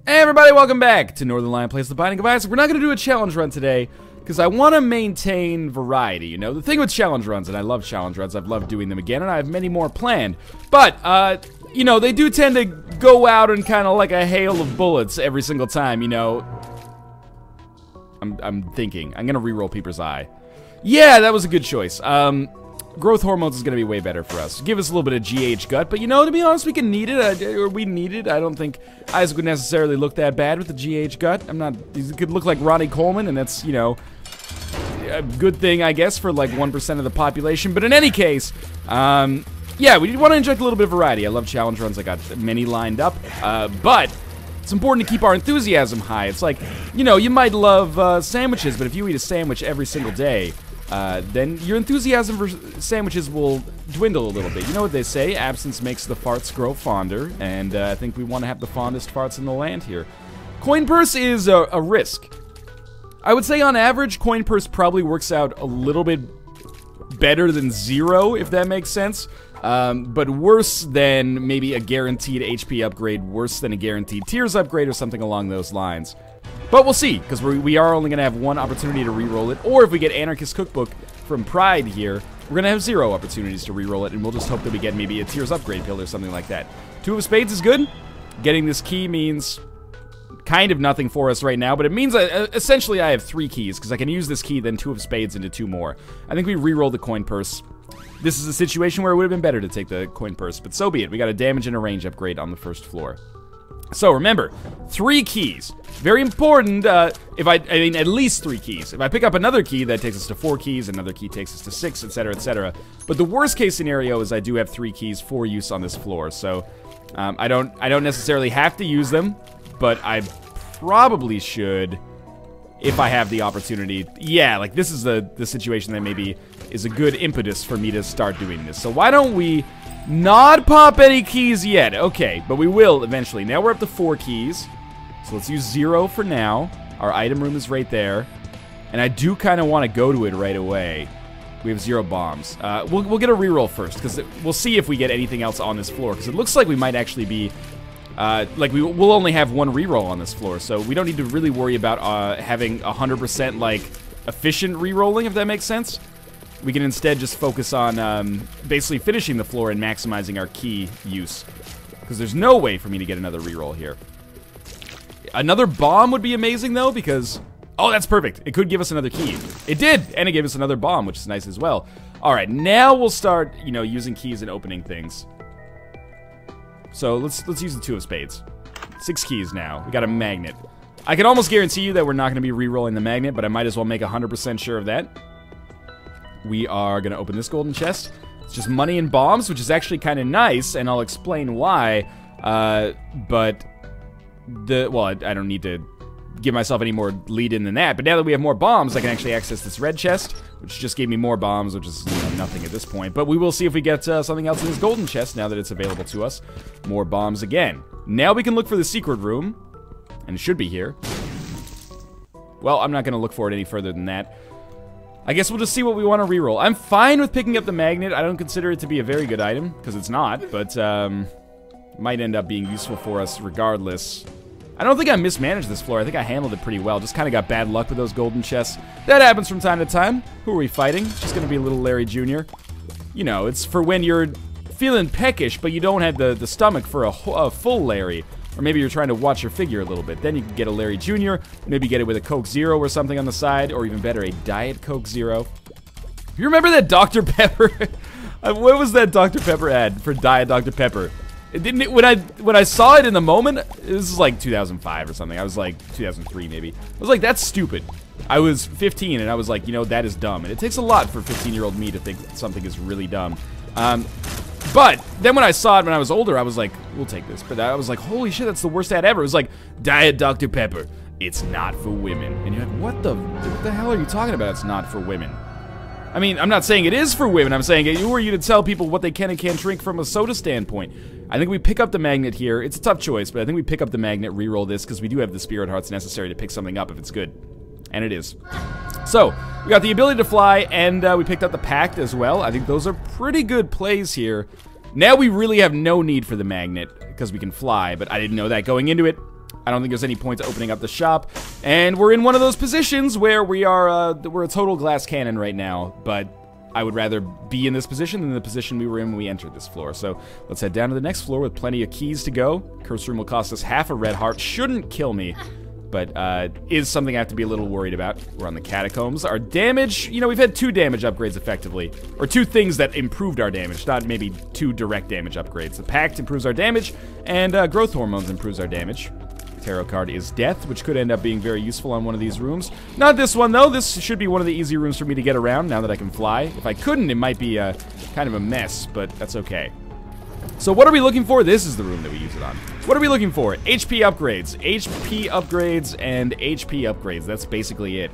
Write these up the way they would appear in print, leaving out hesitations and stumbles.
Hey everybody, welcome back to Northernlion Plays the Binding of Isaac. We're not going to do a challenge run today, because I want to maintain variety, you know? The thing with challenge runs, and I love challenge runs, I've loved doing them again, and I have many more planned. But, you know, they do tend to go out in kind of like a hail of bullets every single time, you know? I'm thinking. I'm going to reroll Peeper's Eye. Yeah, that was a good choice. Growth hormones is going to be way better for us. Give us a little bit of GH gut, but you know, to be honest, we can need it, or we need it. I don't think Isaac would necessarily look that bad with the GH gut. He could look like Ronnie Coleman, and that's, you know, a good thing, I guess, for like 1% of the population. But in any case, yeah, we want to inject a little bit of variety. I love challenge runs. I got many lined up, but it's important to keep our enthusiasm high. It's like, you know, you might love sandwiches, but if you eat a sandwich every single day, then your enthusiasm for sandwiches will dwindle a little bit. You know what they say, absence makes the farts grow fonder, and I think we want to have the fondest farts in the land here. Coin purse is a risk. I would say on average, coin purse probably works out a little bit better than 0, if that makes sense. But worse than maybe a guaranteed HP upgrade, worse than a guaranteed tears upgrade, or something along those lines. But we'll see, because we are only going to have one opportunity to reroll it, or if we get Anarchist Cookbook from Pride here, we're going to have 0 opportunities to reroll it, and we'll just hope that we get maybe a Tears Upgrade pill or something like that. 2 of Spades is good. Getting this key means kind of nothing for us right now, but it means essentially I have 3 keys, because I can use this key, then 2 of Spades into 2 more. I think we reroll the coin purse. This is a situation where it would have been better to take the coin purse, but so be it. We got a damage and a range upgrade on the first floor. So remember, 3 keys. Very important, I mean, at least 3 keys. If I pick up another key, that takes us to 4 keys, another key takes us to 6, etc., etc. But the worst case scenario is I do have 3 keys for use on this floor, so I don't necessarily have to use them, but I probably should if I have the opportunity. Yeah, like this is the situation that maybe is a good impetus for me to start doing this. So why don't we not pop any keys yet? Okay, but we will eventually. Now we're up to 4 keys. So let's use 0 for now. Our item room is right there. And I do kind of want to go to it right away. We have 0 bombs. We'll get a reroll first, because we'll see if we get anything else on this floor. Because it looks like we might actually be... like, we'll only have 1 reroll on this floor. So we don't need to really worry about having 100%, like, efficient rerolling, if that makes sense. We can instead just focus on basically finishing the floor and maximizing our key use. Because there's no way for me to get another reroll here. Another bomb would be amazing, though, because... Oh, that's perfect. It could give us another key. It did, and it gave us another bomb, which is nice as well. Alright, now we'll start, you know, using keys and opening things. So, let's use the 2 of Spades. 6 keys now. We got a magnet. I can almost guarantee you that we're not going to be re-rolling the magnet, but I might as well make 100% sure of that. We are going to open this golden chest. It's just money and bombs, which is actually kind of nice, and I'll explain why. But... well, I don't need to give myself any more lead-in than that, but now that we have more bombs, I can actually access this red chest, which just gave me more bombs, which is, you know, nothing at this point. But we will see if we get something else in this golden chest now that it's available to us. More bombs again. Now we can look for the secret room, and it should be here. Well, I'm not going to look for it any further than that. I guess we'll just see what we want to reroll. I'm fine with picking up the magnet. I don't consider it to be a very good item, because it's not, but might end up being useful for us regardless. I don't think I mismanaged this floor. I think I handled it pretty well. Just kind of got bad luck with those golden chests. That happens from time to time. Who are we fighting? Just going to be a little Larry Jr. You know, it's for when you're feeling peckish, but you don't have the stomach for a full Larry. Or maybe you're trying to watch your figure a little bit. Then you can get a Larry Jr., maybe get it with a Coke Zero or something on the side, or even better, a Diet Coke Zero. You remember that Dr. Pepper? What was that Dr. Pepper ad for Diet Dr. Pepper? It didn't, when I saw it in the moment, this is like 2005 or something. I was like 2003 maybe. I was like, that's stupid. I was 15 and I was like, you know, that is dumb. And it takes a lot for 15-year-old me to think something is really dumb. But then when I saw it when I was older, I was like, we'll take this. But I was like, holy shit, that's the worst ad ever. It was like, Diet Dr. Pepper. It's not for women. And you're like, what the hell are you talking about? It's not for women. I mean, I'm not saying it is for women. I'm saying who are you to tell people what they can and can't drink from a soda standpoint? I think we pick up the magnet here. It's a tough choice, but I think we pick up the magnet, reroll this, because we do have the spirit hearts necessary to pick something up if it's good. And it is. So, we got the ability to fly, and we picked up the pact as well. I think those are pretty good plays here. Now we really have no need for the magnet, because we can fly, but I didn't know that going into it. I don't think there's any point to opening up the shop. And we're in one of those positions where we're a total glass cannon right now, but I would rather be in this position than the position we were in when we entered this floor. So let's head down to the next floor with plenty of keys to go. Curse room will cost us half a red heart. Shouldn't kill me, but is something I have to be a little worried about. We're on the catacombs. Our damage, you know, we've had 2 damage upgrades effectively. Or 2 things that improved our damage, not maybe 2 direct damage upgrades. The Pact improves our damage, and Growth Hormones improves our damage. Tarot card is Death, which could end up being very useful on one of these rooms. Not this one, though. This should be one of the easy rooms for me to get around now that I can fly. If I couldn't, it might be kind of a mess, but that's okay. So what are we looking for? This is the room that we use it on. What are we looking for? HP upgrades. HP upgrades and HP upgrades. That's basically it.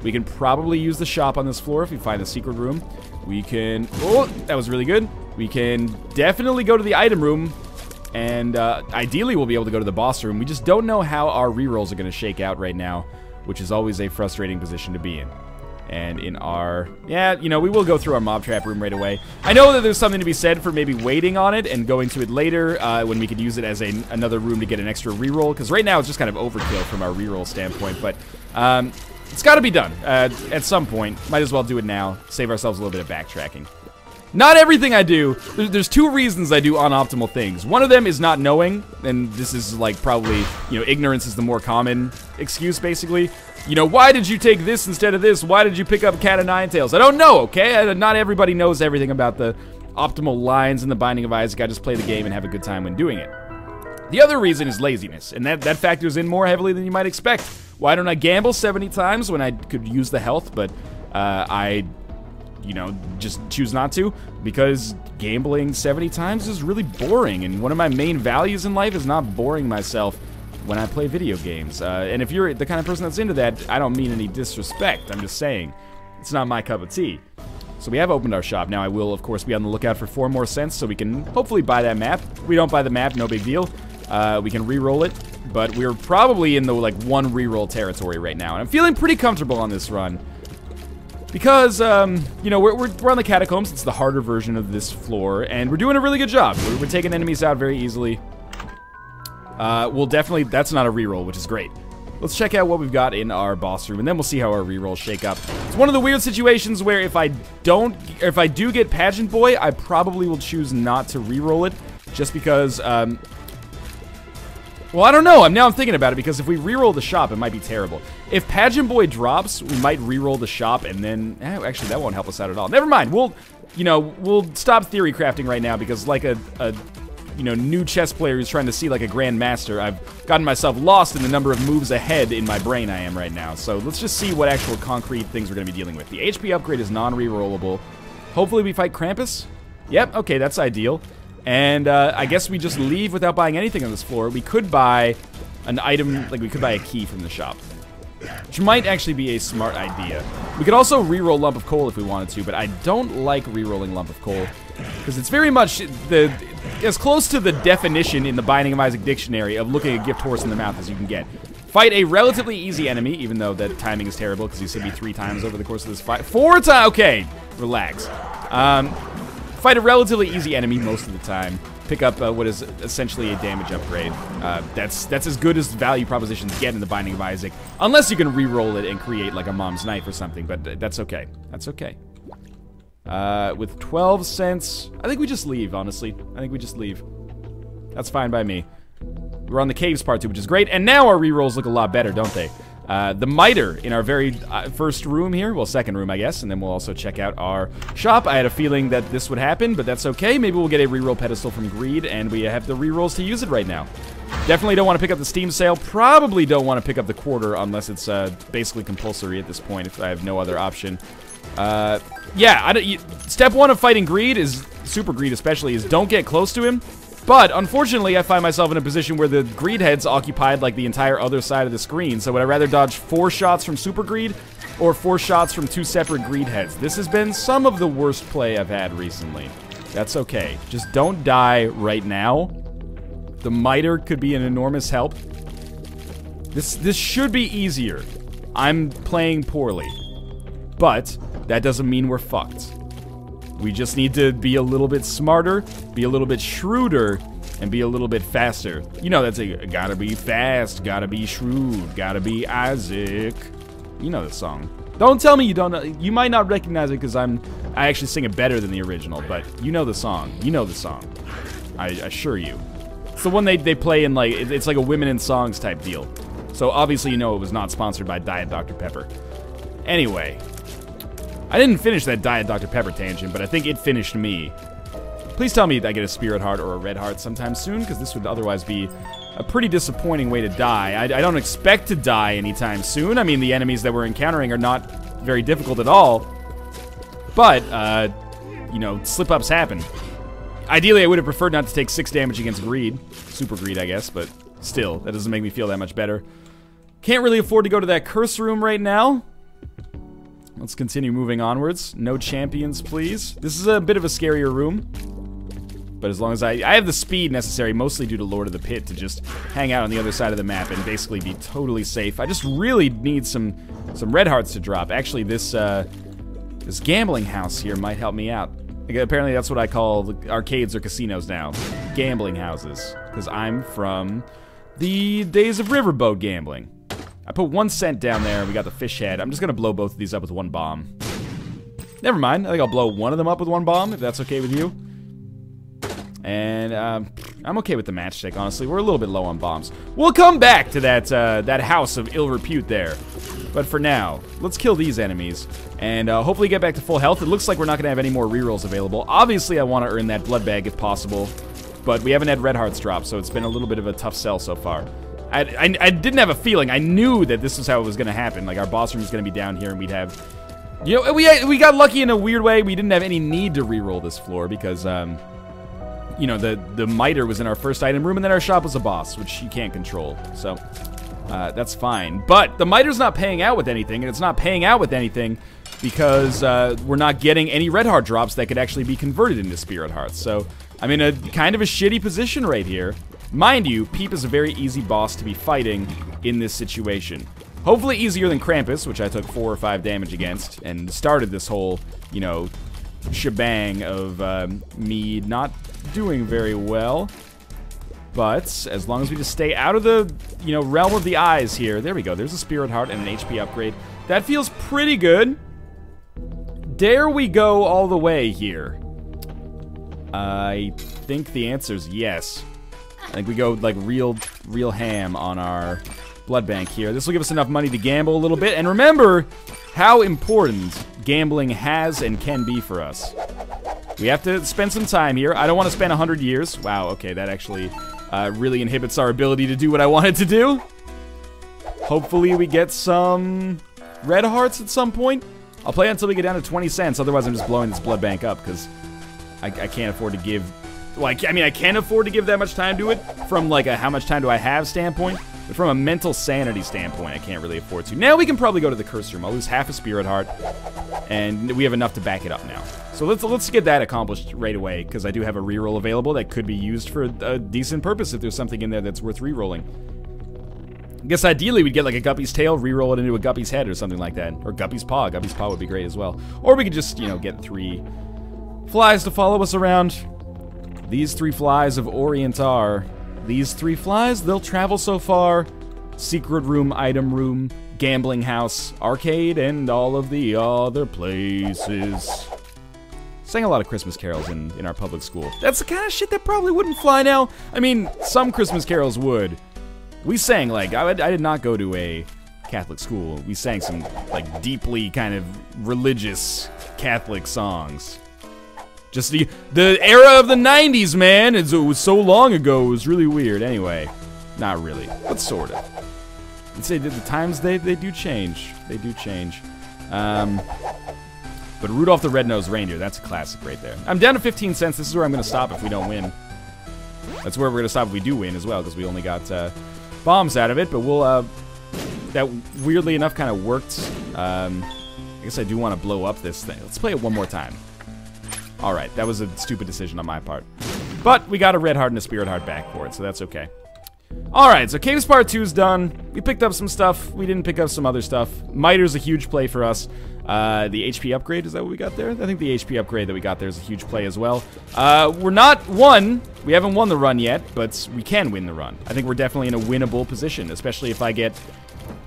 We can probably use the shop on this floor if we find the secret room. We can... Oh, that was really good. We can definitely go to the item room. And ideally, we'll be able to go to the boss room. We just don't know how our rerolls are going to shake out right now, which is always a frustrating position to be in. And in our... Yeah, you know, we will go through our mob trap room right away. I know that there's something to be said for maybe waiting on it and going to it later when we could use it as another room to get an extra reroll. Because right now, it's just kind of overkill from our reroll standpoint. But it's got to be done at some point. Might as well do it now. Save ourselves a little bit of backtracking. Not everything I do. There's 2 reasons I do unoptimal things. One of them is not knowing, and this is like probably, you know, ignorance is the more common excuse, basically. You know, why did you take this instead of this? Why did you pick up Cat of Nine Tails? I don't know, okay? Not everybody knows everything about the optimal lines in the Binding of Isaac. I just play the game and have a good time when doing it. The other reason is laziness, and that factors in more heavily than you might expect. Why don't I gamble 70 times when I could use the health, but you know, just choose not to, because gambling 70 times is really boring, and one of my main values in life is not boring myself when I play video games. And if you're the kind of person that's into that, I don't mean any disrespect. I'm just saying, it's not my cup of tea. So we have opened our shop. Now I will, of course, be on the lookout for 4 more cents so we can hopefully buy that map. If we don't buy the map, no big deal. We can re-roll it, but we're probably in the, like, 1 re-roll territory right now, and I'm feeling pretty comfortable on this run. Because, you know, we're on the catacombs. It's the harder version of this floor, and we're doing a really good job. We're taking enemies out very easily. We'll definitely... That's not a reroll, which is great. Let's check out what we've got in our boss room, and then we'll see how our rerolls shake up. It's one of the weird situations where if I do get Pageant Boy, I probably will choose not to reroll it, just because, well, I don't know. Now I'm thinking about it, because if we reroll the shop, it might be terrible. If Pageant Boy drops, we might reroll the shop, and then... actually, that won't help us out at all. Never mind. We'll stop theory crafting right now, because like a you know, new chess player who's trying to see like a grandmaster, I've gotten myself lost in the number of moves ahead in my brain I am right now. So let's just see what actual concrete things we're going to be dealing with. The HP upgrade is non-rerollable. Hopefully we fight Krampus. Yep, okay, that's ideal. And I guess we just leave without buying anything on this floor. We could buy an item, like we could buy a key from the shop, which might actually be a smart idea. We could also re-roll Lump of Coal if we wanted to, but I don't like re-rolling Lump of Coal, because it's very much as close to the definition in the Binding of Isaac dictionary of looking a gift horse in the mouth as you can get. Fight a relatively easy enemy, even though that timing is terrible, because he's hit me 3 times over the course of this fight. 4 times! Okay, relax. Fight a relatively easy enemy most of the time. Pick up what is essentially a damage upgrade. That's as good as value propositions get in the Binding of Isaac, unless you can re-roll it and create like a Mom's Knife or something, but that's okay. That's okay. With 12 cents, I think we just leave, honestly. I think we just leave. That's fine by me. We're on the caves part 2, which is great, and now our re-rolls look a lot better, don't they? The miter in our very first room here, well, second room, I guess, and then we'll also check out our shop. I had a feeling that this would happen, but that's okay. Maybe we'll get a reroll pedestal from Greed, and we have the rerolls to use it right now. Definitely don't want to pick up the Steam sale. Probably don't want to pick up the quarter unless it's basically compulsory at this point if I have no other option. Yeah, step 1 of fighting Greed is, Super Greed especially, is don't get close to him. But, unfortunately, I find myself in a position where the Greed heads occupied, like, the entire other side of the screen. So would I rather dodge 4 shots from Super Greed or 4 shots from 2 separate Greed heads? This has been some of the worst play I've had recently. That's okay. Just don't die right now. The miter could be an enormous help. This should be easier. I'm playing poorly. But that doesn't mean we're fucked. We just need to be a little bit smarter, be a little bit shrewder, and be a little bit faster. You know, that's a gotta be fast, gotta be shrewd, gotta be Isaac. You know the song. Don't tell me you don't know. You might not recognize it because I actually sing it better than the original, but you know the song. You know the song. I assure you. It's the one they play in, like, it's like a women in songs type deal. So obviously you know it was not sponsored by Diet Dr. Pepper. Anyway, I didn't finish that Diet Dr. Pepper tangent, but I think it finished me. Please tell me I get a spirit heart or a red heart sometime soon, because this would otherwise be a pretty disappointing way to die. I don't expect to die anytime soon. I mean, the enemies that we're encountering are not very difficult at all. But, you know, slip-ups happen. Ideally, I would have preferred not to take 6 damage against greed. Super greed, I guess, but still, that doesn't make me feel that much better. Can't really afford to go to that curse room right now. Let's continue moving onwards. No champions, please. This is a bit of a scarier room. But as long as I have the speed necessary, mostly due to Lord of the Pit, to just hang out on the other side of the map and basically be totally safe. I just really need some red hearts to drop. Actually, this gambling house here might help me out. Apparently that's what I call arcades or casinos now. Gambling houses. Because I'm from the days of riverboat gambling. I put 1 cent down there, and we got the fish head. I'm just gonna blow both of these up with 1 bomb. Never mind, I think I'll blow one of them up with 1 bomb, if that's okay with you. And, I'm okay with the matchstick, honestly. We're a little bit low on bombs. We'll come back to that house of ill repute there. But for now, let's kill these enemies. And, hopefully get back to full health. It looks like we're not gonna have any more rerolls available. Obviously, I want to earn that blood bag if possible. But we haven't had red hearts drop, so it's been a little bit of a tough sell so far. I didn't have a feeling. I knew that this was how it was gonna happen. Like, our boss room was gonna be down here, and we'd have... You know, we got lucky in a weird way. We didn't have any need to reroll this floor, because, you know, the miter was in our first item room, and then our shop was a boss, which you can't control, so that's fine. But the miter's not paying out with anything, and it's not paying out with anything because we're not getting any red heart drops that could actually be converted into spirit hearts. So I'm in a kind of a shitty position right here. Mind you, Peep is a very easy boss to be fighting in this situation. Hopefully easier than Krampus, which I took 4 or 5 damage against, and started this whole, you know, shebang of me not doing very well. But as long as we just stay out of the, you know, realm of the eyes here. There we go. There's a spirit heart and an HP upgrade. That feels pretty good. Dare we go all the way here? I think the answer is yes. I think we go like real ham on our blood bank here. This will give us enough money to gamble a little bit. And remember how important gambling has and can be for us. We have to spend some time here. I don't want to spend 100 years. Wow, okay, that actually really inhibits our ability to do what I wanted to do. Hopefully we get some red hearts at some point. I'll play until we get down to 20 cents. Otherwise, I'm just blowing this blood bank up because I can't afford to give... Well, I mean, I can afford to give that much time to it from, like, a how much time do I have standpoint. But from a mental sanity standpoint, I can't really afford to. Now we can probably go to the curse room. I'll lose half a spirit heart, and we have enough to back it up now. So let's get that accomplished right away, because I do have a reroll available that could be used for a decent purpose if there's something in there that's worth rerolling. I guess ideally we'd get like a Guppy's tail, reroll it into a Guppy's head or something like that. Or Guppy's paw. Guppy's paw would be great as well. Or we could just, you know, get 3 flies to follow us around. These 3 flies of Orient are... These 3 flies, they'll travel so far. Secret room, item room, gambling house, arcade, and all of the other places. Sang a lot of Christmas carols in our public school. That's the kind of shit that probably wouldn't fly now. I mean, some Christmas carols would. We sang, like, I did not go to a Catholic school. We sang some, like, deeply kind of religious Catholic songs. Just the era of the 90s, man. It was so long ago. It was really weird. Anyway, not really, but sort of. I'd say that the times, they do change. They do change. But Rudolph the Red-Nosed Reindeer, that's a classic right there. I'm down to 15 cents. This is where I'm going to stop if we don't win. That's where we're going to stop if we do win as well, because we only got bombs out of it. But we'll, that weirdly enough kind of worked. I guess I do want to blow up this thing. Let's play it one more time. Alright, that was a stupid decision on my part. But we got a red heart and a spirit heart back for it, so that's okay. Alright, so Cave Spar 2's done. We picked up some stuff. We didn't pick up some other stuff. Miter's a huge play for us. The HP upgrade, is that what we got there? I think the HP upgrade that we got there is a huge play as well. We're not won. We haven't won the run yet, but we can win the run. I think we're definitely in a winnable position, especially if I get...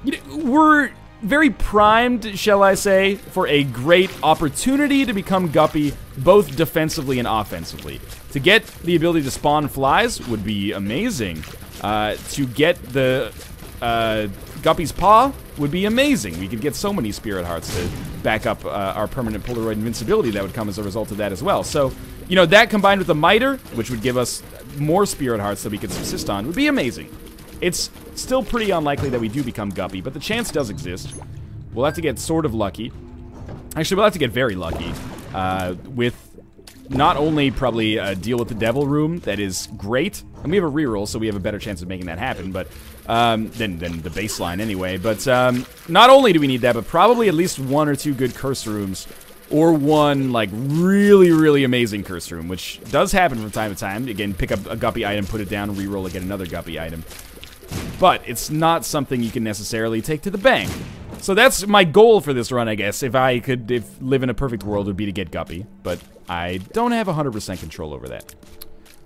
You know, we're very primed, shall I say, for a great opportunity to become Guppy, both defensively and offensively. To get the ability to spawn flies would be amazing. To get the Guppy's Paw would be amazing. We could get so many Spirit Hearts to back up our permanent Polaroid invincibility that would come as a result of that as well. So, you know, that combined with the Miter, which would give us more Spirit Hearts that we could subsist on, would be amazing. It's still pretty unlikely that we do become Guppy, but the chance does exist. We'll have to get sort of lucky. Actually, we'll have to get very lucky with not only probably a Deal with the Devil room that is great, and we have a reroll, so we have a better chance of making that happen, but than the baseline anyway. But not only do we need that, but probably at least 1 or 2 good curse rooms, or one like really, really amazing curse room, which does happen from time to time. Again, pick up a Guppy item, put it down, reroll it, get another Guppy item. But it's not something you can necessarily take to the bank. So that's my goal for this run, I guess. If live in a perfect world, would be to get Guppy, but I don't have 100% control over that.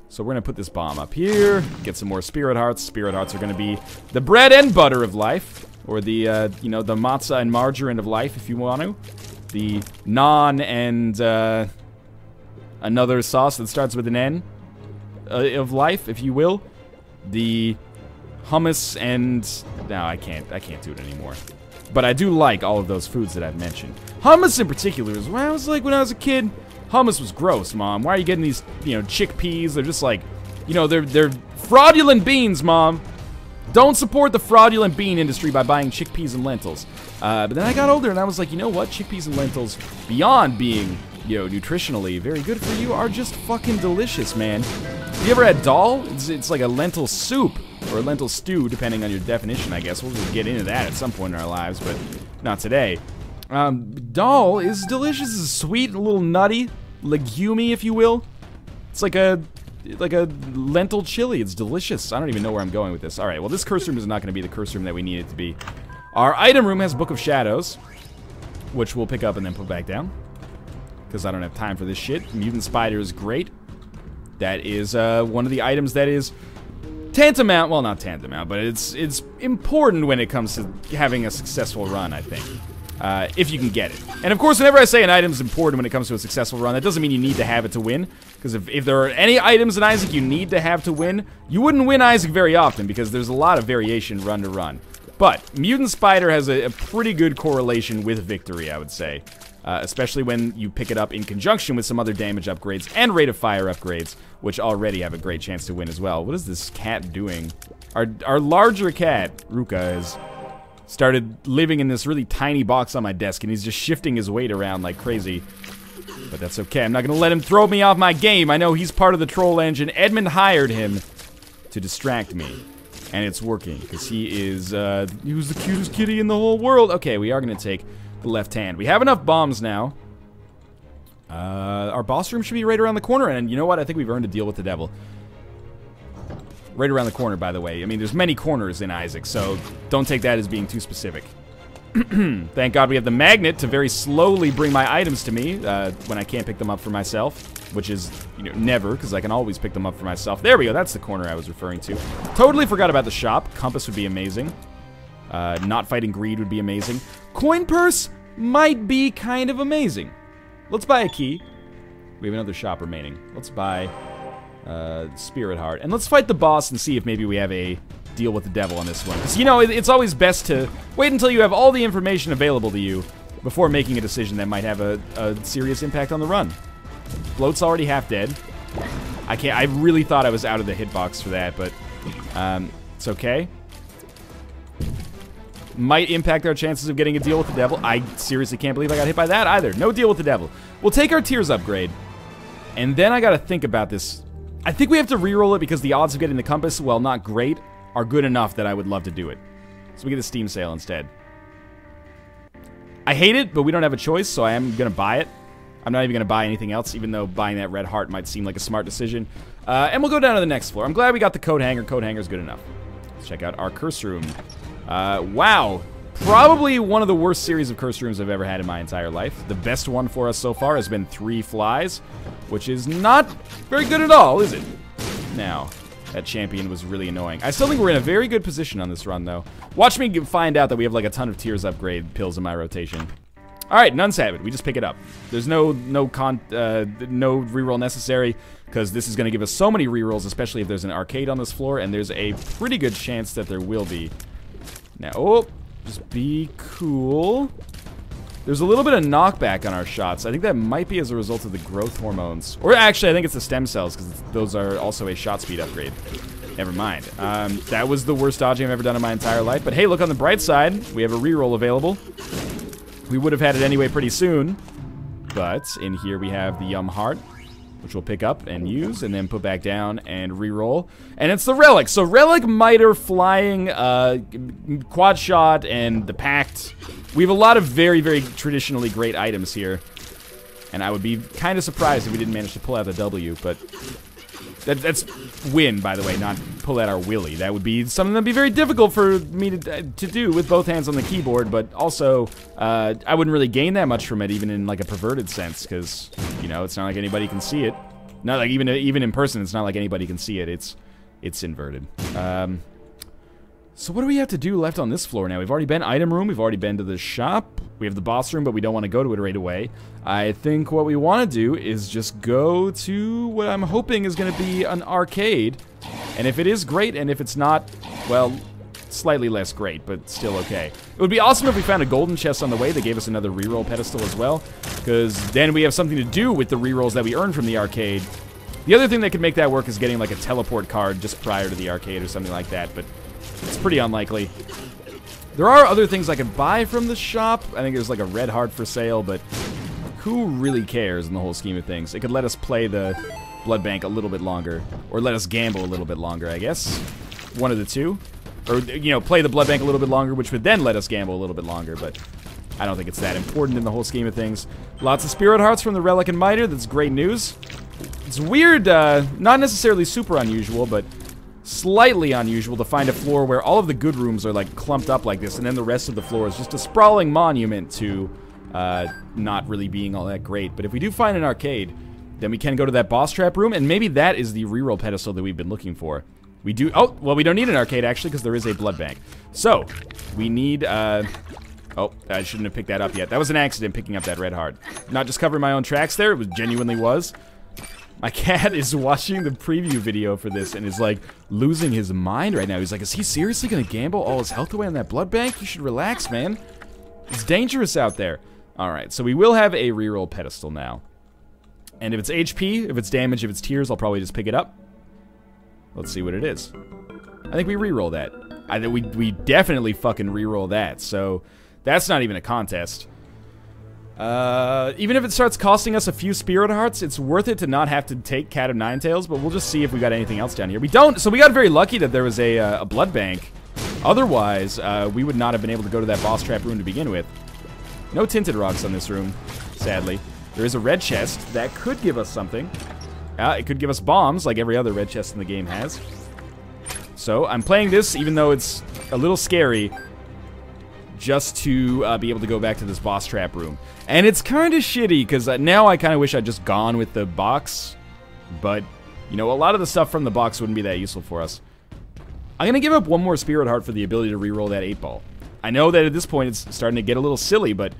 So we're gonna put this bomb up here, get some more Spirit Hearts. Spirit Hearts are gonna be the bread and butter of life, or the you know, the matzah and margarine of life, if you want to. The naan and another sauce that starts with an N of life, if you will. The hummus and no, I can't do it anymore. But I do like all of those foods that I've mentioned. Hummus in particular is when I was a kid. Hummus was gross, Mom. Why are you getting these, you know, chickpeas? They're just like, you know, they're fraudulent beans, Mom. Don't support the fraudulent bean industry by buying chickpeas and lentils. But then I got older and I was like, you know what? Chickpeas and lentils, beyond being, you know, nutritionally very good for you, are just fucking delicious, man. Have you ever had dal? It's like a lentil soup, or a lentil stew, depending on your definition, I guess. We'll get into that at some point in our lives, but not today. Dal is delicious. It's sweet, a little nutty, legumey, if you will. It's like a lentil chili. It's delicious. I don't even know where I'm going with this. All right, well, this curse room is not going to be the curse room that we need it to be. Our item room has Book of Shadows, which we'll pick up and then put back down, because I don't have time for this shit. Mutant Spider is great. That is one of the items that is tantamount, well, not tantamount, but it's important when it comes to having a successful run, I think. If you can get it. And of course, whenever I say an item is important when it comes to a successful run, that doesn't mean you need to have it to win. Because if there are any items in Isaac you need to have to win, you wouldn't win Isaac very often, because there's a lot of variation run to run. But Mutant Spider has a pretty good correlation with victory, I would say. Especially when you pick it up in conjunction with some other damage upgrades and rate of fire upgrades, which already have a great chance to win as well. What is this cat doing? Our larger cat, Ruka, has started living in this really tiny box on my desk, and he's just shifting his weight around like crazy. But that's okay. I'm not going to let him throw me off my game. I know he's part of the troll engine. Edmund hired him to distract me. And it's working, because he was the cutest kitty in the whole world. Okay, we are going to take the left hand. We have enough bombs now. Our boss room should be right around the corner, and you know what? I think we've earned a deal with the devil. Right around the corner, by the way. I mean, there's many corners in Isaac, so don't take that as being too specific. Thank God we have the magnet to very slowly bring my items to me when I can't pick them up for myself. Which is, you know, never, because I can always pick them up for myself. There we go, that's the corner I was referring to. Totally forgot about the shop. Compass would be amazing. Not fighting greed would be amazing. Coin purse might be kind of amazing. Let's buy a key. We have another shop remaining. Let's buy Spirit Heart. And let's fight the boss and see if maybe we have a deal with the devil on this one. Because, you know, it's always best to wait until you have all the information available to you before making a decision that might have a serious impact on the run. Bloat's already half dead. I really thought I was out of the hitbox for that, but it's okay. Might impact our chances of getting a deal with the devil. I seriously can't believe I got hit by that either. No deal with the devil. We'll take our tears upgrade. And then I gotta think about this. I think we have to reroll it because the odds of getting the compass, while not great, are good enough that I would love to do it. So we get the Steam sale instead. I hate it, but we don't have a choice, so I am gonna buy it. I'm not even going to buy anything else, even though buying that red heart might seem like a smart decision. And we'll go down to the next floor. I'm glad we got the coat hanger. Coat hanger's good enough. check out our curse room. Wow. Probably one of the worst series of curse rooms I've ever had in my entire life. The best one for us so far has been 3 flies, which is not very good at all, is it? Now, that champion was really annoying. I still think we're in a very good position on this run, though. Watch me find out that we have like a ton of tiers upgrade pills in my rotation. All right, nuns have it. We just pick it up. There's no reroll necessary because this is going to give us so many rerolls, especially if there's an arcade on this floor, and there's a pretty good chance that there will be. Now, oh, just be cool. There's a little bit of knockback on our shots. I think that might be as a result of the growth hormones. Or actually, I think it's the stem cells, because those are also a shot speed upgrade. Never mind. That was the worst dodging I've ever done in my entire life. But hey, look on the bright side. We have a reroll available. We would have had it anyway pretty soon. But in here we have the Yum Heart, which we'll pick up and use, and then put back down and reroll. And it's the Relic. So Relic, Miter, Flying, Quad Shot, and the Pact. We have a lot of very, very traditionally great items here. And I would be kind of surprised if we didn't manage to pull out the W, but that's win, by the way, not pull out our Willy. That would be something that would be very difficult for me to do with both hands on the keyboard, but also I wouldn't really gain that much from it, even in like a perverted sense, because, you know, it's not like anybody can see it. Not like even in person, it's not like anybody can see it. It's inverted. So what do we have to do left on this floor now? We've already been item room, we've already been to the shop, we have the boss room, but we don't want to go to it right away. I think what we want to do is just go to what I'm hoping is going to be an arcade. And if it is great, and if it's not, well, slightly less great, but still okay. It would be awesome if we found a golden chest on the way that gave us another reroll pedestal as well, because then we have something to do with the rerolls that we earn from the arcade. The other thing that could make that work is getting like a teleport card just prior to the arcade or something like that, but it's pretty unlikely. There are other things I could buy from the shop. I think there's like a red heart for sale, but who really cares in the whole scheme of things? It could let us play the blood bank a little bit longer, or let us gamble a little bit longer, I guess. One of the two. Or, you know, play the blood bank a little bit longer, which would then let us gamble a little bit longer, but I don't think it's that important in the whole scheme of things. Lots of spirit hearts from the Relic and Miter. That's great news. It's weird, not necessarily super unusual, but slightly unusual to find a floor where all of the good rooms are like clumped up like this, and then the rest of the floor is just a sprawling monument to not really being all that great. But if we do find an arcade, then we can go to that boss trap room, and maybe that is the reroll pedestal that we've been looking for. We do, oh, well, we don't need an arcade actually, because there is a blood bank. So, we need, oh, I shouldn't have picked that up yet. That was an accident, picking up that red heart. Not just covering my own tracks there, it genuinely was. My cat is watching the preview video for this and is like losing his mind right now. He's like, is he seriously gonna gamble all his health away on that blood bank? You should relax, man. It's dangerous out there. Alright, so we will have a reroll pedestal now. And if it's HP, if it's damage, if it's tears, I'll probably just pick it up. Let's see what it is. I think we reroll that. I think we definitely fucking reroll that, so that's not even a contest. Even if it starts costing us a few spirit hearts, it's worth it to not have to take Cat of Nine Tails, but we'll just see if we got anything else down here. We don't, so we got very lucky that there was a blood bank. Otherwise, we would not have been able to go to that boss trap room to begin with. No tinted rocks on this room, sadly. There is a red chest that could give us something. It could give us bombs, like every other red chest in the game has. So, I'm playing this, even though it's a little scary, just to be able to go back to this boss trap room. And it's kind of shitty, because now I kind of wish I'd just gone with the box. But, you know, a lot of the stuff from the box wouldn't be that useful for us. I'm going to give up one more Spirit Heart for the ability to reroll that 8-ball. I know that at this point it's starting to get a little silly, but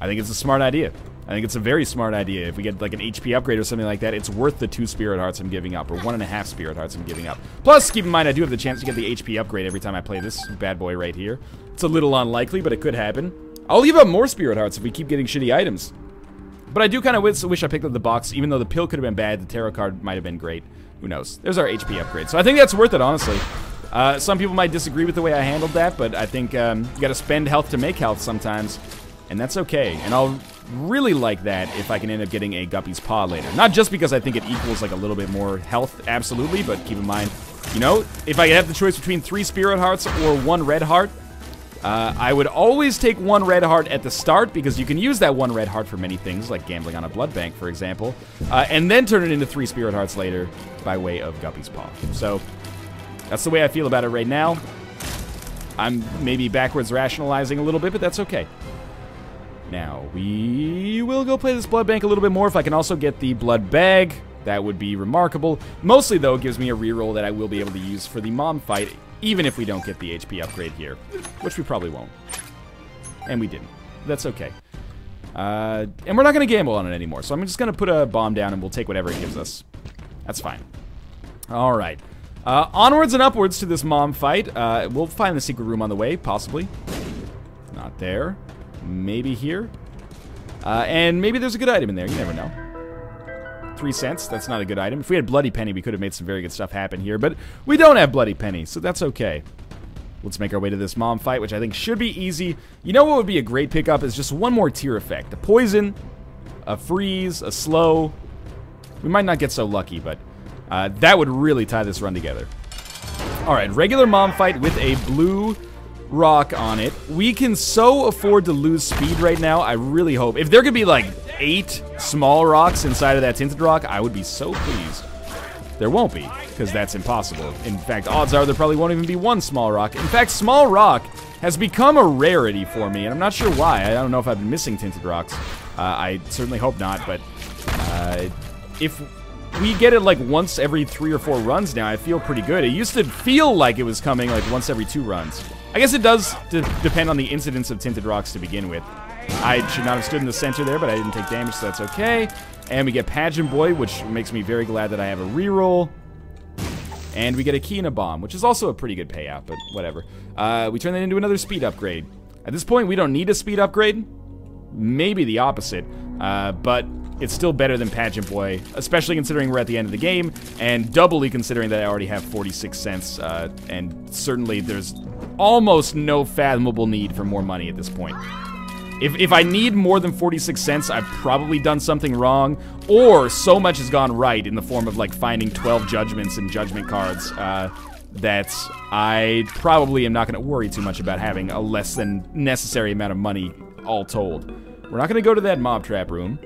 I think it's a smart idea. I think it's a very smart idea. If we get like an HP upgrade or something like that, it's worth the 2 Spirit Hearts I'm giving up, or 1.5 Spirit Hearts I'm giving up. Plus, keep in mind, I do have the chance to get the HP upgrade every time I play this bad boy right here. It's a little unlikely, but it could happen. I'll give up more Spirit Hearts if we keep getting shitty items. But I do kind of wish I picked up the box, even though the pill could have been bad, the tarot card might have been great. Who knows? There's our HP upgrade. So I think that's worth it, honestly. Some people might disagree with the way I handled that, but I think you gotta spend health to make health sometimes, and that's okay. And I'll really like that if I can end up getting a Guppy's Paw later. Not just because I think it equals like a little bit more health, absolutely, but keep in mind, you know, if I have the choice between 3 Spirit Hearts or 1 Red Heart, I would always take 1 Red Heart at the start, because you can use that 1 Red Heart for many things, like gambling on a blood bank, for example, and then turn it into 3 Spirit Hearts later by way of Guppy's Paw. So that's the way I feel about it right now. I'm maybe backwards rationalizing a little bit, but that's okay. Now, we will go play this blood bank a little bit more. If I can also get the blood bag, that would be remarkable. Mostly, though, it gives me a reroll that I will be able to use for the mom fight, even if we don't get the HP upgrade here, which we probably won't. And we didn't. That's okay. And we're not going to gamble on it anymore, so I'm just going to put a bomb down and we'll take whatever it gives us. That's fine. All right. Onwards and upwards to this mom fight. We'll find the secret room on the way, possibly. Not there. Maybe here. And maybe there's a good item in there. You never know. 3 cents. That's not a good item. If we had Bloody Penny, we could have made some very good stuff happen here. But we don't have Bloody Penny, so that's okay. Let's make our way to this mom fight, which I think should be easy. You know what would be a great pickup is just one more tier effect. A poison, a freeze, a slow. We might not get so lucky, but that would really tie this run together. Alright, regular mom fight with a blue rock on it. We can so afford to lose speed right now. I really hope. If there could be like 8 small rocks inside of that tinted rock, I would be so pleased. There won't be, because that's impossible. In fact, odds are there probably won't even be 1 small rock. In fact, small rock has become a rarity for me, and I'm not sure why. I don't know if I've been missing tinted rocks. I certainly hope not, but if we get it like once every 3 or 4 runs now, I feel pretty good. It used to feel like it was coming like once every 2 runs. I guess it does depend on the incidence of tinted rocks to begin with. I should not have stood in the center there, but I didn't take damage, so that's okay. And we get Pageant Boy, which makes me very glad that I have a reroll. And we get a key and a bomb, which is also a pretty good payout, but whatever. We turn that into another speed upgrade. At this point, we don't need a speed upgrade. Maybe the opposite. But it's still better than Pageant Boy, especially considering we're at the end of the game, and doubly considering that I already have 46 cents, and certainly there's almost no fathomable need for more money at this point. If I need more than 46 cents, I've probably done something wrong, or so much has gone right in the form of, like, finding 12 judgments and judgment cards, that I probably am not going to worry too much about having a less than necessary amount of money all told. We're not going to go to that mob trap room.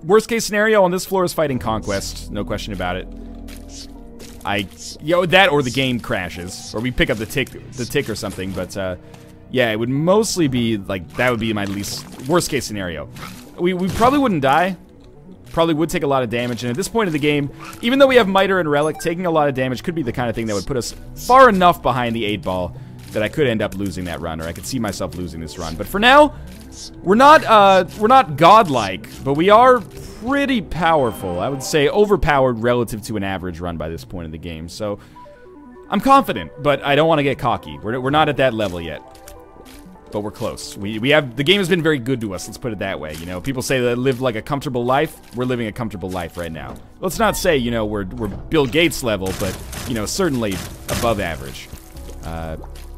Worst case scenario on this floor is fighting Conquest, no question about it. That or the game crashes, or we pick up the tick or something, but, yeah, it would mostly be, like, that would be my worst case scenario. We probably wouldn't die. Probably would take a lot of damage, and at this point of the game, even though we have Miter and Relic, taking a lot of damage could be the kind of thing that would put us far enough behind the 8-ball that I could end up losing that run, or I could see myself losing this run. But for now, we're not godlike, but we are pretty powerful. I would say overpowered relative to an average run by this point in the game. So I'm confident, but I don't want to get cocky. We're not at that level yet. But we're close. The game has been very good to us, let's put it that way. You know, people say that live like a comfortable life. We're living a comfortable life right now. Let's not say, you know, we're Bill Gates level, but, you know, certainly above average.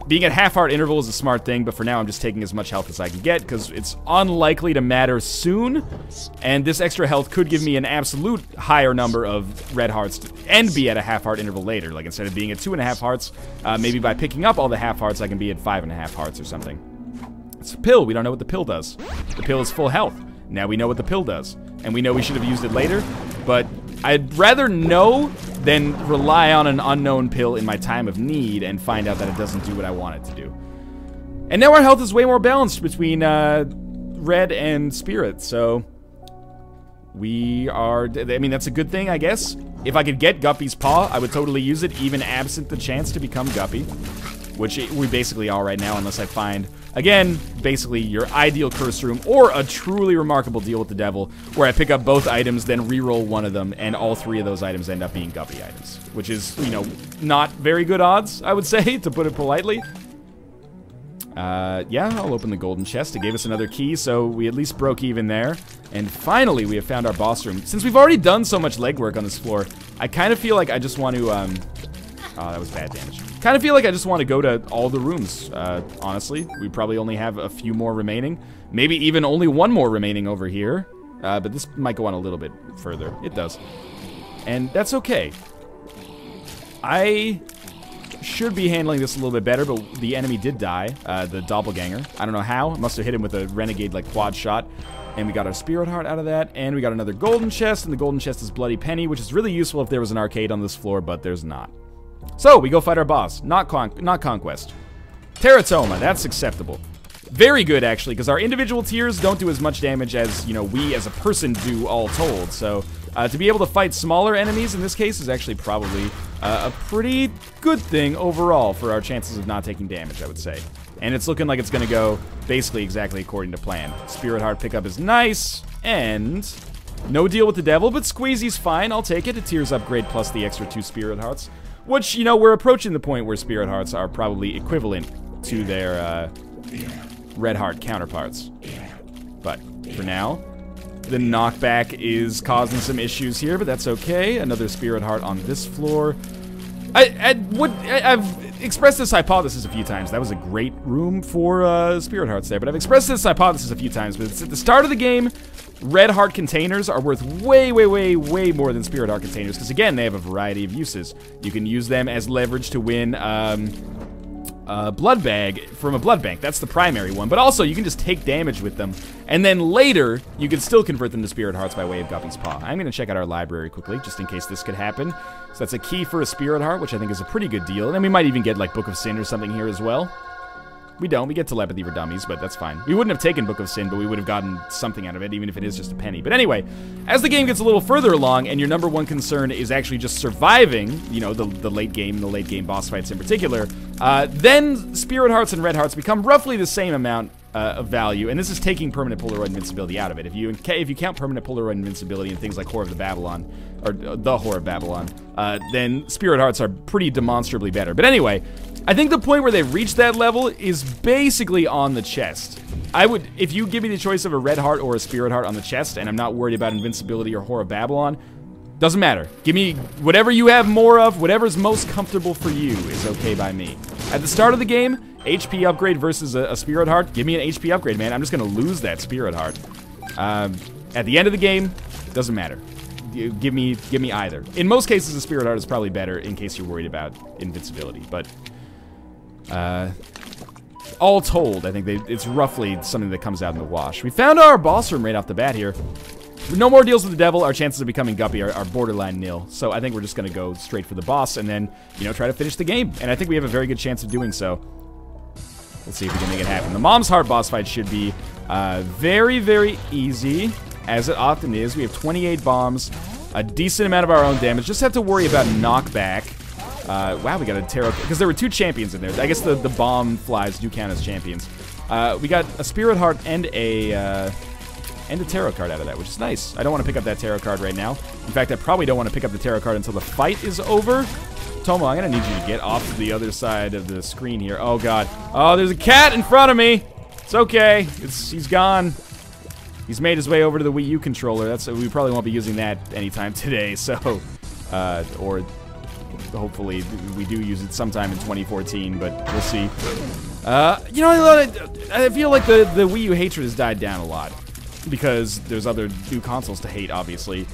Being at half-heart interval is a smart thing, but for now I'm just taking as much health as I can get, because it's unlikely to matter soon, and this extra health could give me an absolute higher number of red hearts and be at a half-heart interval later. Like, instead of being at 2.5 hearts, maybe by picking up all the half hearts I can be at 5.5 hearts or something. It's a pill. We don't know what the pill does. The pill is full health. Now we know what the pill does. And we know we should have used it later, but I'd rather know than rely on an unknown pill in my time of need and find out that it doesn't do what I want it to do. And now our health is way more balanced between red and spirit, so we are, I mean, that's a good thing, I guess. If I could get Guppy's Paw, I would totally use it, even absent the chance to become Guppy, which we basically are right now, unless I find, again, basically your ideal curse room, or a truly remarkable deal with the devil, where I pick up both items, then reroll one of them, and all 3 of those items end up being Guppy items, which is, you know, not very good odds, I would say, to put it politely. Yeah, I'll open the golden chest. It gave us another key, so we at least broke even there. And finally, we have found our boss room. Since we've already done so much legwork on this floor, I kind of feel like I just want to, oh, that was bad damage. Kind of feel like I just want to go to all the rooms, honestly. We probably only have a few more remaining. Maybe even only 1 more remaining over here. But this might go on a little bit further. It does. And that's okay. I should be handling this a little bit better, but the enemy did die, the doppelganger. I don't know how. I must have hit him with a renegade, like, quad shot. And we got our spirit heart out of that, and we got another golden chest, and the golden chest is Bloody Penny, which is really useful if there was an arcade on this floor, but there's not. So, we go fight our boss. Not Conquest. Teratoma, that's acceptable. Very good, actually, because our individual tiers don't do as much damage as, you know, we as a person do all told. So, to be able to fight smaller enemies in this case is actually probably a pretty good thing overall for our chances of not taking damage, I would say. And it's looking like it's going to go basically exactly according to plan. Spirit Heart pickup is nice, and no deal with the devil, but Squeezy's fine. I'll take it. A tiers upgrade plus the extra 2 Spirit Hearts, which, you know, we're approaching the point where Spirit Hearts are probably equivalent to their Red Heart counterparts. But for now, the knockback is causing some issues here, but that's okay. Another Spirit Heart on this floor. I've expressed this hypothesis a few times. That was a great room for Spirit Hearts there, but I've expressed this hypothesis a few times. But it's at the start of the game, Red Heart containers are worth way, way, way, way more than Spirit Heart containers, because again, they have a variety of uses. You can use them as leverage to win blood bag from a blood bank. That's the primary one, but also you can just take damage with them, and then later you can still convert them to Spirit Hearts by way of Guppy's Paw. I'm gonna check out our library quickly just in case this could happen. So that's a key for a Spirit Heart, which I think is a pretty good deal, and then we might even get like Book of Sin or something here as well. We don't. We get Telepathy for Dummies, but that's fine. We wouldn't have taken Book of Sin, but we would have gotten something out of it, even if it is just a penny. But anyway, as the game gets a little further along, and your number one concern is actually just surviving, you know, the late game boss fights in particular, then Spirit Hearts and Red Hearts become roughly the same amount of value, and this is taking permanent Polaroid invincibility out of it. If you count permanent Polaroid invincibility and things like Whore of the Babylon, or the Whore of Babylon, then Spirit Hearts are pretty demonstrably better. But anyway, I think the point where they've reached that level is basically on the chest. If you give me the choice of a Red Heart or a Spirit Heart on the chest, and I'm not worried about invincibility or Whore of Babylon, doesn't matter. Give me whatever you have more of, whatever's most comfortable for you is okay by me. At the start of the game, HP upgrade versus a Spirit Heart, give me an HP upgrade, man. I'm just gonna lose that Spirit Heart. At the end of the game, doesn't matter. Give me either. In most cases, a Spirit Heart is probably better in case you're worried about invincibility, but all told, I think it's roughly something that comes out in the wash. We found our boss room right off the bat here. No more deals with the devil. Our chances of becoming Guppy are borderline nil. So I think we're just going to go straight for the boss and then, you know, try to finish the game. And I think we have a very good chance of doing so. Let's see if we can make it happen. The Mom's Heart boss fight should be very, very easy, as it often is. We have 28 bombs, a decent amount of our own damage. Just have to worry about knockback. Wow, we got a tarot, because there were 2 champions in there. I guess the bomb flies do count as champions. We got a Spirit Heart and a tarot card out of that, which is nice. I don't want to pick up that tarot card right now. In fact, I probably don't want to pick up the tarot card until the fight is over. Tomo, I'm going to need you to get off to the other side of the screen here. Oh, God. Oh, there's a cat in front of me. It's okay. He's gone. He's made his way over to the Wii U controller. We probably won't be using that anytime today, so... or... hopefully we do use it sometime in 2014, but we'll see. You know, I feel like the Wii U hatred has died down a lot, because there's other new consoles to hate, obviously.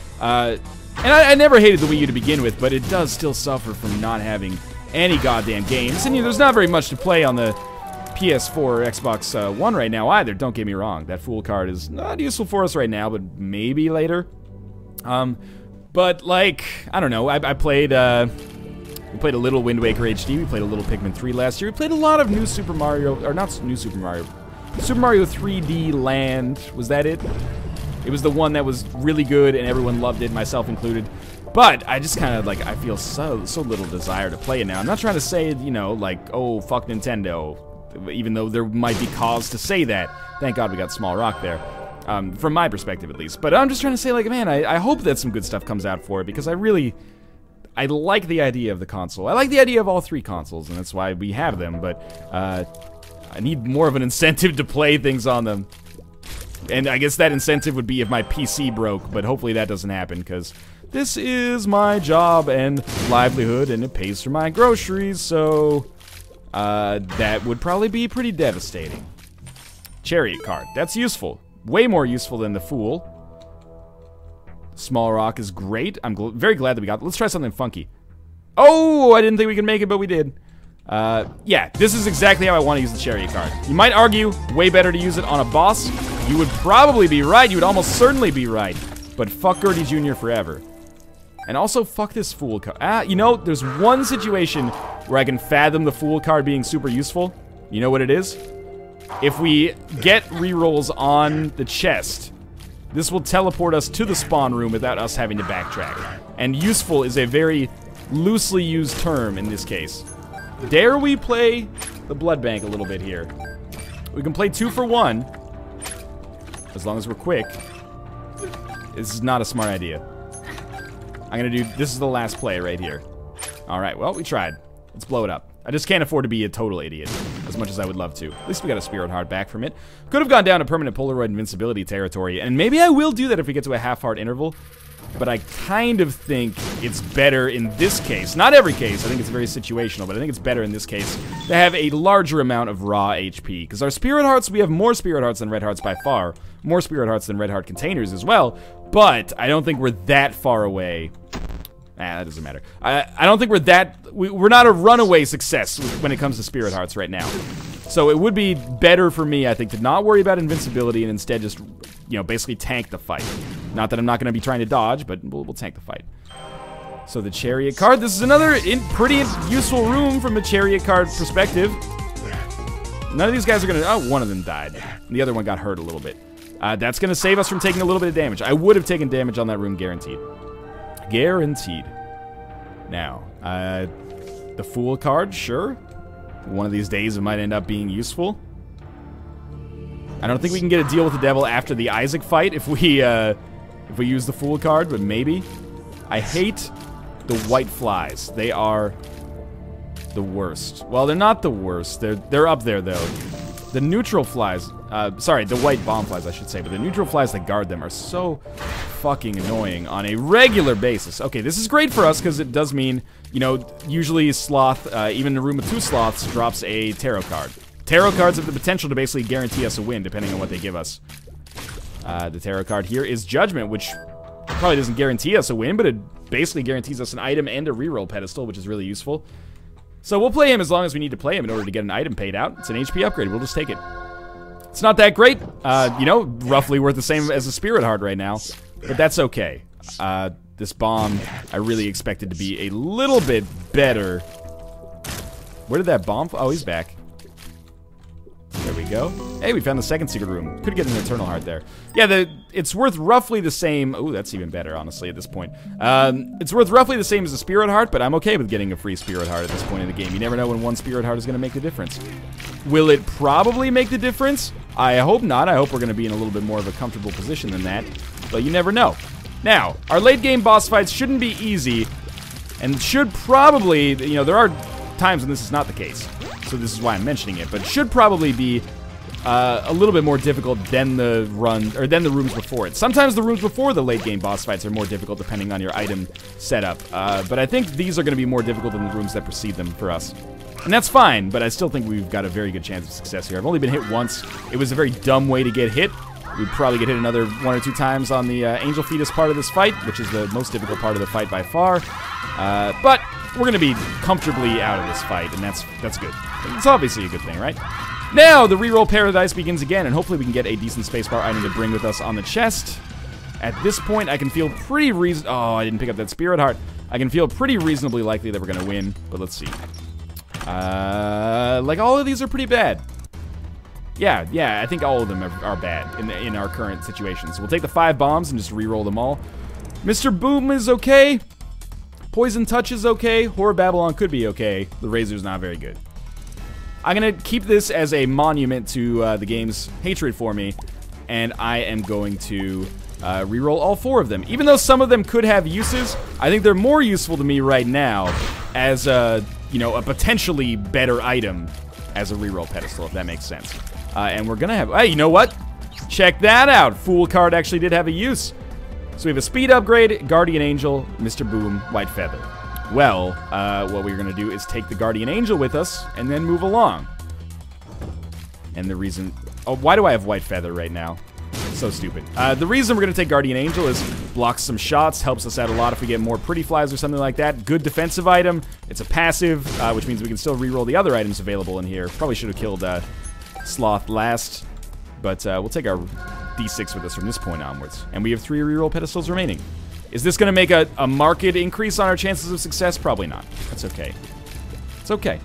And I never hated the Wii U to begin with, but it does still suffer from not having any goddamn games. And you know, there's not very much to play on the PS4 or Xbox One right now either, don't get me wrong. That Fool card is not useful for us right now, but maybe later. But like, I don't know, I played... we played a little Wind Waker HD, we played a little Pikmin 3 last year, we played a lot of new Super Mario, or not new Super Mario, Super Mario 3D Land, was that it? It was the one that was really good and everyone loved it, myself included. But I just kind of like, I feel so little desire to play it now. I'm not trying to say, you know, like, oh, fuck Nintendo, even though there might be cause to say that. Thank God we got Small Rock there. From my perspective at least. But I'm just trying to say, like, man, I hope that some good stuff comes out for it, because I like the idea of the console. I like the idea of all 3 consoles, and that's why we have them, but I need more of an incentive to play things on them. And I guess that incentive would be if my PC broke, but hopefully that doesn't happen, because this is my job and livelihood, and it pays for my groceries, so that would probably be pretty devastating. Chariot card. That's useful. Way more useful than the Fool. Small Rock is great. I'm very glad that we got... Let's try something funky. Oh, I didn't think we could make it, but we did. Yeah, this is exactly how I want to use the Chariot card. You might argue, way better to use it on a boss. You would probably be right. You would almost certainly be right. But fuck Gertie Jr. forever. And also, fuck this Fool card. You know, there's one situation where I can fathom the Fool card being super useful. You know what it is? If we get rerolls on the chest, this will teleport us to the spawn room without us having to backtrack. And useful is a very loosely used term in this case. Dare we play the blood bank a little bit here? We can play 2 for 1, as long as we're quick. This is not a smart idea. I'm gonna do, this is the last play right here. Alright, well, we tried. Let's blow it up. I just can't afford to be a total idiot, as much as I would love to. At least we got a Spirit Heart back from it. Could have gone down to permanent Polaroid invincibility territory, and maybe I will do that if we get to a half-heart interval. But I kind of think it's better in this case. Not every case, I think it's very situational, but I think it's better in this case to have a larger amount of raw HP. Because our Spirit Hearts, we have more Spirit Hearts than Red Hearts by far. More Spirit Hearts than Red Heart containers as well. But I don't think we're that far away. That doesn't matter. I don't think we're that... We're not a runaway success when it comes to Spirit Hearts right now. So it would be better for me, I think, to not worry about invincibility and instead just, you know, basically tank the fight. Not that I'm not going to be trying to dodge, but we'll tank the fight. So the Chariot card. This is another pretty useful room from a Chariot card perspective. None of these guys are going to... Oh, one of them died. The other one got hurt a little bit. That's going to save us from taking a little bit of damage. I would have taken damage on that room, guaranteed. Guaranteed. Now, the Fool card, sure. One of these days it might end up being useful. I don't think we can get a deal with the devil after the Isaac fight if we use the Fool card, but maybe. I hate the white flies. They are the worst. Well, they're not the worst. They're up there though. The neutral flies, sorry, the white bomb flies I should say, but the neutral flies that guard them are so fucking annoying on a regular basis. Okay, this is great for us because it does mean, you know, usually Sloth, even in a room with 2 Sloths, drops a tarot card. Tarot cards have the potential to basically guarantee us a win depending on what they give us. The tarot card here is Judgment, which probably doesn't guarantee us a win, but it basically guarantees us an item and a reroll pedestal, which is really useful. So we'll play him as long as we need to play him in order to get an item paid out. It's an HP upgrade. We'll just take it. It's not that great. You know, roughly worth the same as a Spirit Heart right now. But that's okay. This bomb, I really expected to be a little bit better. Where did that bomb... Oh, he's back. There we go. Hey, we found the second secret room. Could get an Eternal Heart there. Yeah, it's worth roughly the same... Ooh, that's even better, honestly, at this point. It's worth roughly the same as a Spirit Heart, but I'm okay with getting a free Spirit Heart at this point in the game. You never know when one Spirit Heart is going to make the difference. Will it probably make the difference? I hope not. I hope we're going to be in a little bit more of a comfortable position than that. But you never know. Now, our late game boss fights shouldn't be easy, and should probably... You know, there are times when this is not the case. So this is why I'm mentioning it, but should probably be a little bit more difficult than the rooms before it. Sometimes the rooms before the late game boss fights are more difficult depending on your item setup, but I think these are going to be more difficult than the rooms that precede them for us. And that's fine, but I still think we've got a very good chance of success here. I've only been hit once. It was a very dumb way to get hit. We'd probably get hit another 1 or 2 times on the Angel Fetus part of this fight, which is the most difficult part of the fight by far. But we're going to be comfortably out of this fight, and that's good. It's obviously a good thing, right? Now, the reroll paradise begins again, and hopefully we can get a decent spacebar item to bring with us on the chest. At this point, I can feel pretty Oh, I didn't pick up that Spirit Heart. I can feel pretty reasonably likely that we're going to win, but let's see. Like, all of these are pretty bad. Yeah, I think all of them are bad in our current situations. We'll take the 5 bombs and just reroll them all. Mr. Boom is okay. Poison Touch is okay. Horror Babylon could be okay. The Razor's not very good. I'm going to keep this as a monument to the game's hatred for me, and I am going to reroll all 4 of them. Even though some of them could have uses, I think they're more useful to me right now as you know, a potentially better item as a reroll pedestal, if that makes sense. And we're going to have... Hey, you know what? Check that out. Fool card actually did have a use. So we have a speed upgrade, Guardian Angel, Mr. Boom, White Feather. Well, what we're going to do is take the Guardian Angel with us and then move along. And the reason... Oh, why do I have White Feather right now? So stupid. The reason we're going to take Guardian Angel is blocks some shots, helps us out a lot if we get more Pretty Flies or something like that. Good defensive item. It's a passive, which means we can still reroll the other items available in here. Probably should have killed Sloth last, but we'll take our D6 with us from this point onwards. And we have 3 reroll pedestals remaining. Is this going to make a marked increase on our chances of success? Probably not. That's okay. It's okay.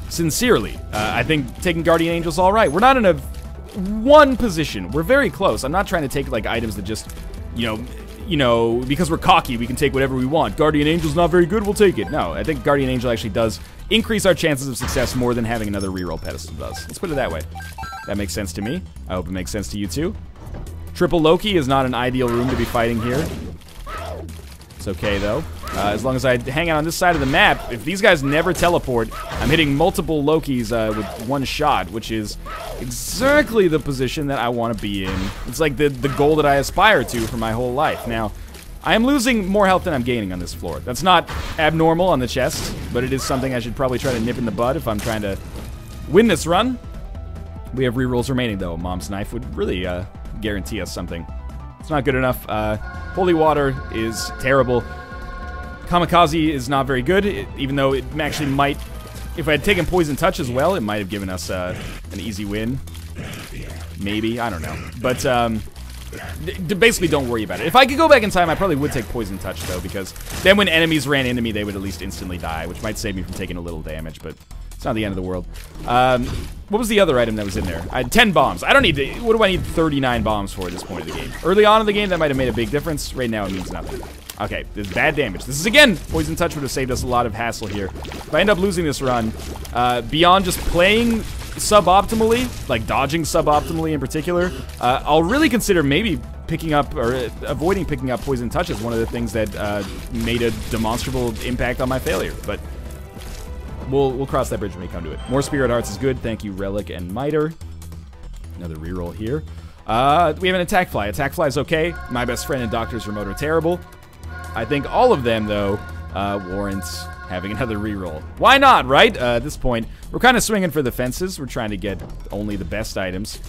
Sincerely, I think taking Guardian Angel's all right. We're not in a one position. We're very close. I'm not trying to take like items that just, you know, because we're cocky, we can take whatever we want. Guardian Angel's not very good, we'll take it. No, I think Guardian Angel actually does increase our chances of success more than having another reroll pedestal does. Let's put it that way. That makes sense to me. I hope it makes sense to you too. Triple Loki is not an ideal room to be fighting here. It's okay though. As long as I hang out on this side of the map, if these guys never teleport, I'm hitting multiple Lokis with one shot, which is exactly the position that I want to be in. It's like the goal that I aspire to for my whole life. Now, I am losing more health than I'm gaining on this floor. That's not abnormal on the chest, but it is something I should probably try to nip in the bud if I'm trying to win this run. We have rerolls remaining though. Mom's Knife would really guarantee us something. It's not good enough. Holy Water is terrible. Kamikaze is not very good, even though it actually might... If I had taken Poison Touch as well, it might have given us an easy win. Maybe, I don't know. But basically don't worry about it. If I could go back in time, I probably would take Poison Touch though, because then when enemies ran into me, they would at least instantly die, which might save me from taking a little damage, but it's not the end of the world. What was the other item that was in there? I had 10 bombs. I don't need to... What do I need 39 bombs for at this point of the game? Early on in the game, that might have made a big difference. Right now, it means nothing. Okay, this is bad damage. This is, again, Poison Touch would have saved us a lot of hassle here. If I end up losing this run, beyond just playing suboptimally, like dodging suboptimally in particular, I'll really consider maybe picking up, or avoiding picking up Poison Touch as one of the things that made a demonstrable impact on my failure. But we'll cross that bridge when we come to it. More Spirit Hearts is good. Thank you, Relic and Miter. Another reroll here. We have an Attack Fly. Attack Fly is okay. My Best Friend and Doctor's Remote are terrible. I think all of them, though, warrants having another reroll. Why not, right? At this point, we're kind of swinging for the fences. We're trying to get only the best items.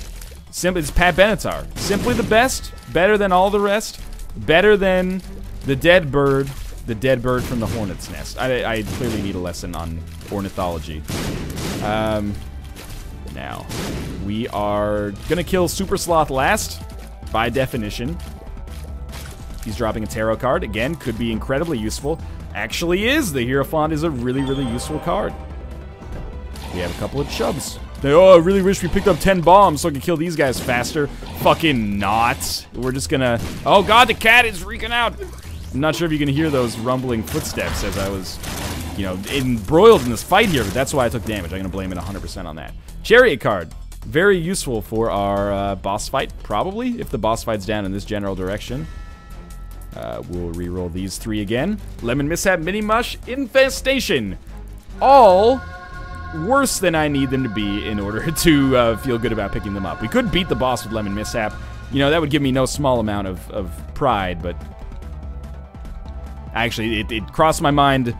It's Pat Benatar. Simply the best. Better than all the rest. Better than the dead bird. The dead bird from the hornet's nest. I clearly need a lesson on ornithology. Now, we are gonna kill Super Sloth last, by definition. He's dropping a tarot card. Again, could be incredibly useful. Actually is. The Hierophant is a really, really useful card. We have a couple of chubs. Oh, I really wish we picked up 10 bombs so I could kill these guys faster. Fucking not. We're just gonna... Oh god, the cat is freaking out. I'm not sure if you can hear those rumbling footsteps as I was, you know, embroiled in this fight here, but that's why I took damage. I'm gonna blame it 100% on that. Chariot card. Very useful for our boss fight, probably, if the boss fight's down in this general direction. We'll reroll these 3 again. Lemon Mishap, Mini Mush, Infestation. All worse than I need them to be in order to feel good about picking them up. We could beat the boss with Lemon Mishap. You know, that would give me no small amount of pride, but... Actually, it crossed my mind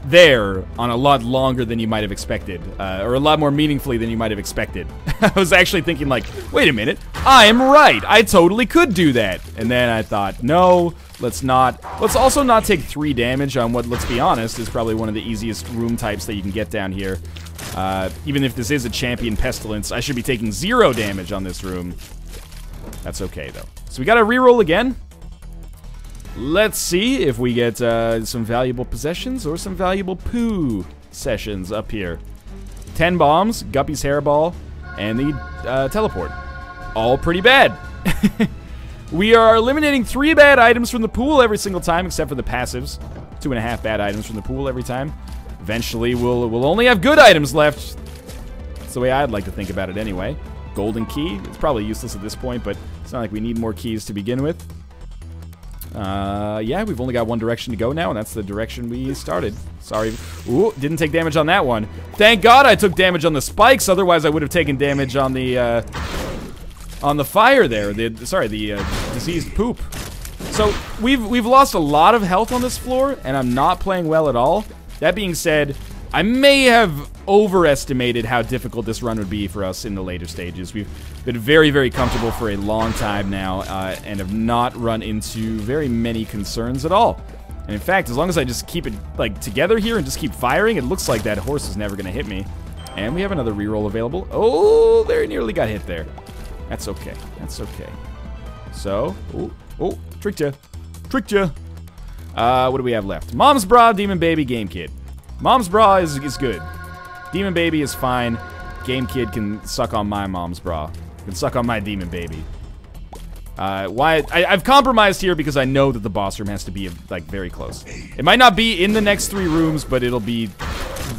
there on a lot longer than you might have expected. Or a lot more meaningfully than you might have expected. I was actually thinking like, wait a minute, I am right. I totally could do that. And then I thought, no, let's not. Let's also not take 3 damage on what, let's be honest, is probably one of the easiest room types that you can get down here. Even if this is a champion pestilence, I should be taking 0 damage on this room. That's okay, though. So we got to reroll again. Let's see if we get some valuable possessions or some valuable poo sessions up here. 10 bombs, Guppy's Hairball, and the teleport. All pretty bad. We are eliminating 3 bad items from the pool every single time, except for the passives. 2.5 bad items from the pool every time. Eventually, we'll only have good items left. That's the way I'd like to think about it anyway. Golden Key. It's probably useless at this point, but it's not like we need more keys to begin with. Yeah, we've only got one direction to go now, and that's the direction we started. Sorry. Ooh, didn't take damage on that one. Thank God I took damage on the spikes, otherwise I would have taken damage on the fire there. The diseased poop. So, we've lost a lot of health on this floor, and I'm not playing well at all. That being said, I may have overestimated how difficult this run would be for us in the later stages. We've been very, very comfortable for a long time now, and have not run into very many concerns at all. And in fact, as long as I just keep it like together here and just keep firing, it looks like that horse is never going to hit me. And we have another reroll available. Oh, very nearly got hit there. That's okay. That's okay. So, oh, tricked ya. Tricked ya. What do we have left? Mom's Bra, Demon Baby, Game Kit. Mom's Bra is good. Demon Baby is fine. Game Kid can suck on my mom's bra. Can suck on my Demon Baby. I've compromised here because I know that the boss room has to be, like, very close. It might not be in the next 3 rooms, but it'll be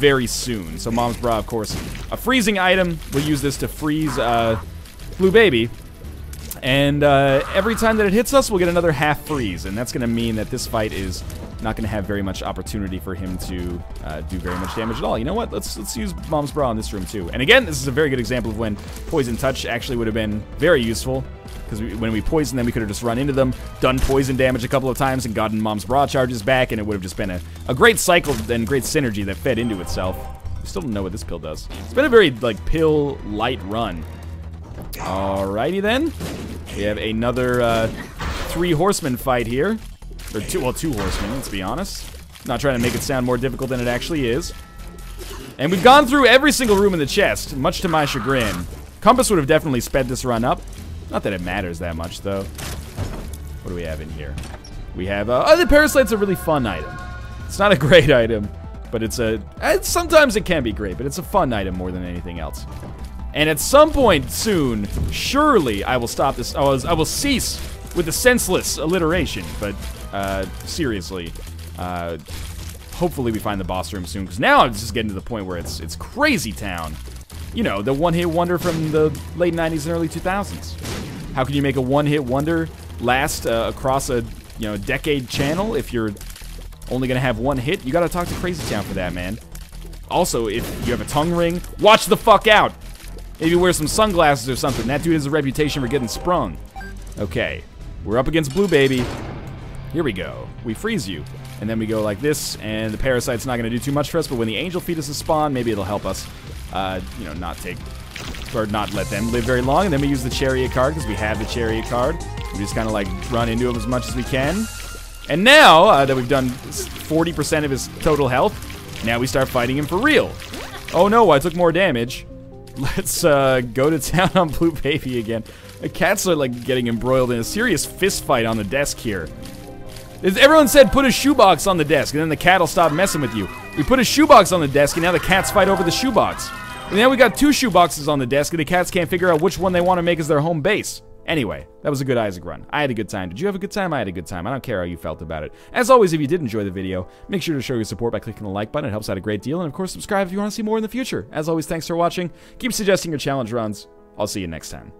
very soon. So Mom's Bra, of course, a freezing item. We'll use this to freeze, Blue Baby. And, every time that it hits us, we'll get another half freeze. And that's gonna mean that this fight is not gonna have very much opportunity for him to, do very much damage at all. You know what? Let's use Mom's Bra in this room, too. And again, this is a very good example of when Poison Touch actually would have been very useful. Because when we poisoned them, we could have just run into them, done poison damage a couple of times, and gotten Mom's Bra charges back, and it would have just been a great cycle and great synergy that fed into itself. We still don't know what this pill does. It's been a very, like, pill-light run. Alrighty then. We have another 3 horsemen fight here. Or 2 horsemen, let's be honest. Not trying to make it sound more difficult than it actually is. And we've gone through every single room in the chest, much to my chagrin. Compass would have definitely sped this run up. Not that it matters that much, though. What do we have in here? We have, the Parasite's a really fun item. It's not a great item, but it's sometimes it can be great, but it's a fun item more than anything else. And at some point soon, surely I will stop this. I will cease with the senseless alliteration, but, seriously, hopefully we find the boss room soon, because now it's just getting to the point where it's crazy town. You know, the one-hit wonder from the late 90s and early 2000s. How can you make a one-hit wonder last across a, decade channel if you're only gonna have one hit? You gotta talk to Crazy Town for that, man. Also, if you have a tongue ring, watch the fuck out! Maybe wear some sunglasses or something. That dude has a reputation for getting sprung. Okay, we're up against Blue Baby. Here we go. We freeze you. And then we go like this, and the Parasite's not gonna do too much for us, but when the Angel Fetuses spawn, maybe it'll help us. Not let them live very long. And then we use the Chariot card because we have the Chariot card. We just kind of like run into him as much as we can. And now that we've done 40% of his total health, now we start fighting him for real. Oh no, I took more damage. Let's go to town on Blue Baby again. The cats are like getting embroiled in a serious fist fight on the desk here. Everyone said put a shoebox on the desk and then the cat will stop messing with you. We put a shoebox on the desk and now the cats fight over the shoebox. And now we got 2 shoeboxes on the desk and the cats can't figure out which one they want to make as their home base. Anyway, that was a good Isaac run. I had a good time. Did you have a good time? I had a good time. I don't care how you felt about it. As always, if you did enjoy the video, make sure to show your support by clicking the like button. It helps out a great deal. And of course, subscribe if you want to see more in the future. As always, thanks for watching. Keep suggesting your challenge runs. I'll see you next time.